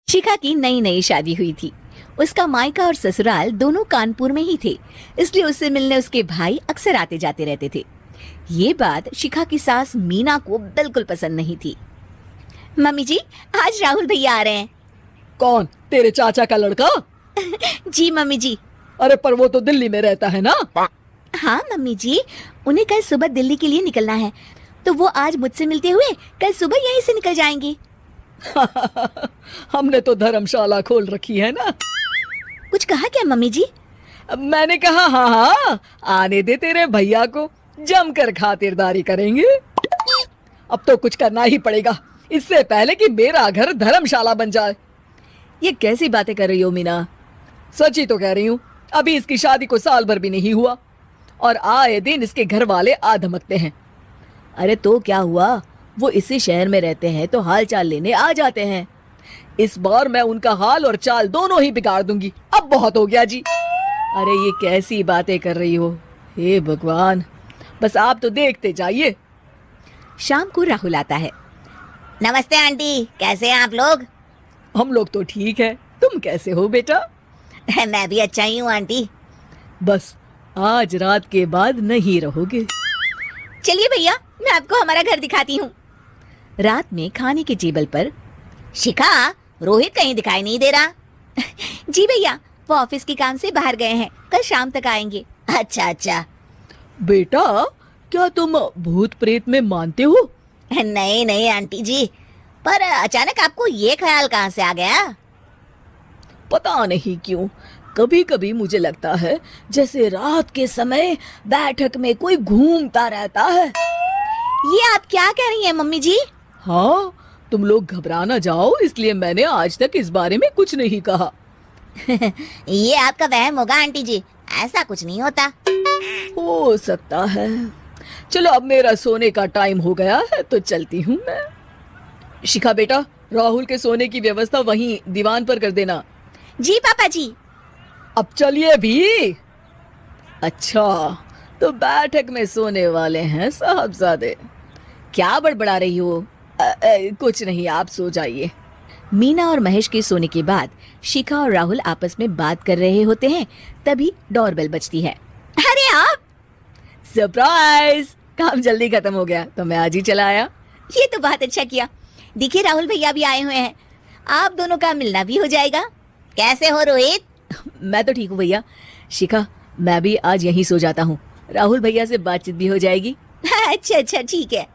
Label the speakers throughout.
Speaker 1: शिखा की नई नई शादी हुई थी। उसका मायका और ससुराल दोनों कानपुर में ही थे, इसलिए उससे मिलने उसके भाई अक्सर आते जाते रहते थे। ये बात शिखा की सास मीना को बिल्कुल पसंद नहीं थी। मम्मी जी, आज राहुल भैया आ रहे हैं।
Speaker 2: कौन, तेरे चाचा का लड़का?
Speaker 1: जी मम्मी जी।
Speaker 2: अरे पर वो तो दिल्ली में रहता है ना?
Speaker 1: हाँ मम्मी जी, उन्हें कल सुबह दिल्ली के लिए निकलना है, तो वो आज मुझसे मिलते हुए कल सुबह यहीं से निकल जाएंगे।
Speaker 2: हमने तो धर्मशाला खोल रखी है ना।
Speaker 1: कुछ कहा क्या मम्मी जी?
Speaker 2: मैंने कहा हाँ हाँ, आने दे तेरे भैया को, जमकर खातिरदारी करेंगे। अब तो कुछ करना ही पड़ेगा, इससे पहले कि मेरा घर धर्मशाला बन जाए। ये कैसी बातें कर रही हो मीना? सच ही तो कह रही हूँ। अभी इसकी शादी को साल भर भी नहीं हुआ और आए दिन इसके घर वाले आ धमकते हैं। अरे तो क्या हुआ, वो इसी शहर में रहते हैं तो हाल चाल लेने आ जाते हैं। इस बार मैं उनका हाल और चाल दोनों ही बिगाड़ दूंगी। अब बहुत हो गया जी। अरे ये कैसी बातें कर रही हो, हे भगवान, बस आप तो देखते जाइए।
Speaker 1: शाम को राहुल आता है। नमस्ते आंटी, कैसे हैं आप लोग?
Speaker 2: हम लोग तो ठीक है, तुम कैसे हो बेटा?
Speaker 1: मैं भी अच्छा ही हूँ आंटी।
Speaker 2: बस आज रात के बाद नहीं रहोगे।
Speaker 1: चलिए भैया, मैं आपको हमारा घर दिखाती हूँ। रात में खाने के टेबल पर शिखा, रोहित कहीं दिखाई नहीं दे रहा। जी भैया, वो ऑफिस के काम से बाहर गए हैं, कल शाम तक आएंगे। अच्छा अच्छा।
Speaker 2: बेटा, क्या तुम भूत प्रेत में मानते हो?
Speaker 1: नहीं नहीं आंटी जी, पर अचानक आपको ये ख्याल कहाँ से आ गया?
Speaker 2: पता नहीं क्यों, कभी कभी मुझे लगता है जैसे रात के समय बैठक में कोई घूमता रहता है।
Speaker 1: ये आप क्या कह रही हैं मम्मी जी?
Speaker 2: हाँ, तुम लोग घबरा ना जाओ, इसलिए मैंने आज तक इस बारे में कुछ नहीं कहा।
Speaker 1: ये आपका वहम होगा आंटी जी, ऐसा कुछ नहीं होता।
Speaker 2: हो सकता है। चलो अब मेरा सोने का टाइम हो गया है तो चलती हूँ मैं। शिखा बेटा, राहुल के सोने की व्यवस्था वहीं दीवान पर कर देना।
Speaker 1: जी पापा जी।
Speaker 2: अब चलिए भी। अच्छा, तो बैठक में सोने वाले हैं साहबजादे। क्या बड़बड़ा रही हो? कुछ नहीं, आप सो जाइए। मीना और महेश के सोने के बाद शिखा और राहुल आपस में बात कर रहे होते हैं, तभी डोरबेल बजती है।
Speaker 1: अरे आप!
Speaker 2: सरप्राइज! काम जल्दी खत्म हो गया तो मैं आज ही चला आया।
Speaker 1: ये तो बहुत अच्छा किया। देखिए राहुल भैया भी आए हुए हैं, आप दोनों का मिलना भी हो जाएगा। कैसे हो रोहित?
Speaker 2: मैं तो ठीक हूँ भैया। शिखा, मैं भी आज यहीं सो जाता हूँ, राहुल भैया से बातचीत भी हो जाएगी।
Speaker 1: अच्छा अच्छा, ठीक है।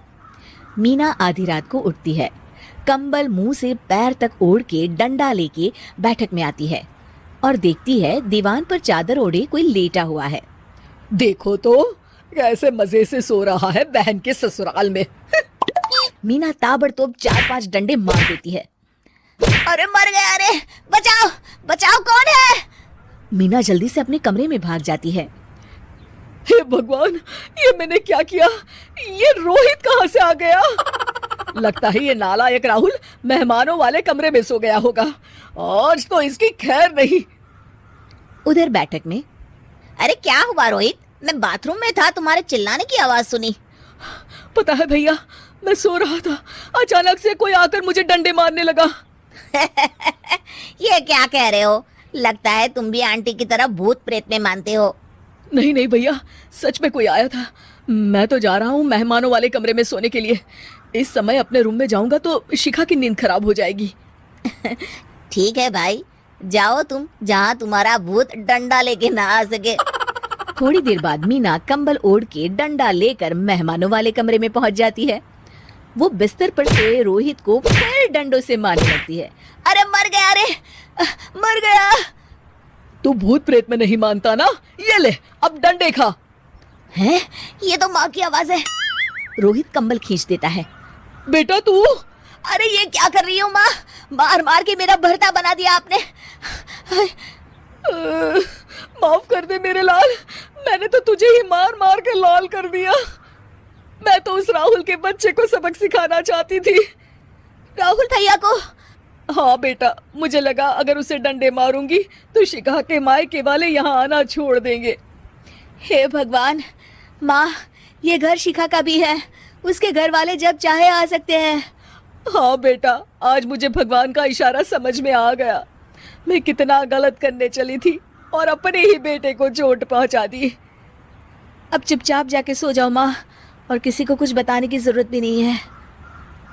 Speaker 1: मीना आधी रात को उठती है, कंबल मुंह से पैर तक ओढ़ के डंडा लेके बैठक में आती है और देखती है दीवान पर चादर ओढ़े कोई लेटा हुआ है।
Speaker 2: देखो तो कैसे मजे से सो रहा है बहन के ससुराल में।
Speaker 1: मीना ताबड़तोड़ 4-5 डंडे मार देती है। अरे मर गया, अरे बचाओ बचाओ, कौन है? मीना जल्दी से अपने कमरे में भाग जाती है।
Speaker 2: हे भगवान, ये मैंने क्या किया? ये रोहित कहाँ से आ गया? लगता है ये नालायक राहुल मेहमानों वाले कमरे में सो गया होगा। आज तो इसकी खैर नहीं।
Speaker 1: उधर बैठक में, अरे क्या हुआ रोहित? मैं बाथरूम में था, तुम्हारे चिल्लाने की आवाज सुनी।
Speaker 2: पता है भैया, मैं सो रहा था, अचानक से कोई आकर मुझे डंडे मारने लगा।
Speaker 1: ये क्या कह रहे हो? लगता है तुम भी आंटी की तरह भूत प्रेत में मानते हो।
Speaker 2: नहीं नहीं भैया, सच में कोई आया था। मैं तो जा रहा हूँ मेहमानों वाले कमरे में सोने के लिए। इस समय अपने रूम में जाऊंगा तो शिखा की नींद खराब हो जाएगी।
Speaker 1: ठीक है भाई, जाओ तुम, जहाँ तुम्हारा भूत डंडा लेके ना आ सके। थोड़ी देर बाद मीना कंबल ओढ़ के डंडा लेकर मेहमानों वाले कमरे में पहुंच जाती है। वो बिस्तर पर से रोहित को फिर डंडों से मारने लगती है। अरे मर गया, अरे मर गया।
Speaker 2: तू भूत प्रेत में नहीं मानता ना? ये ले, अब डंडे खा।
Speaker 1: हैं? ये तो माँ की आवाज है। रोहित कंबल खींच देता है।
Speaker 2: बेटा तू!
Speaker 1: अरे ये क्या कर रही हो माँ? मार मार के मेरा भरता बना दिया आपने।
Speaker 2: माफ कर दे मेरे लाल, मैंने तो तुझे ही मार मार के लाल कर दिया। मैं तो उस राहुल के बच्चे को सबक सिखाना चाहती थी।
Speaker 1: राहुल भैया को?
Speaker 2: हाँ बेटा, मुझे लगा अगर उसे डंडे मारूंगी तो शिखा के मायके वाले यहाँ आना छोड़ देंगे।
Speaker 1: हे भगवान, माँ ये घर शिखा का भी है, उसके घर वाले जब चाहे आ सकते हैं।
Speaker 2: हाँ बेटा, आज मुझे भगवान का इशारा समझ में आ गया। मैं कितना गलत करने चली थी और अपने ही बेटे को चोट पहुंचा दी।
Speaker 1: अब चुपचाप जाके सो जाओ माँ, और किसी को कुछ बताने की जरूरत भी नहीं है।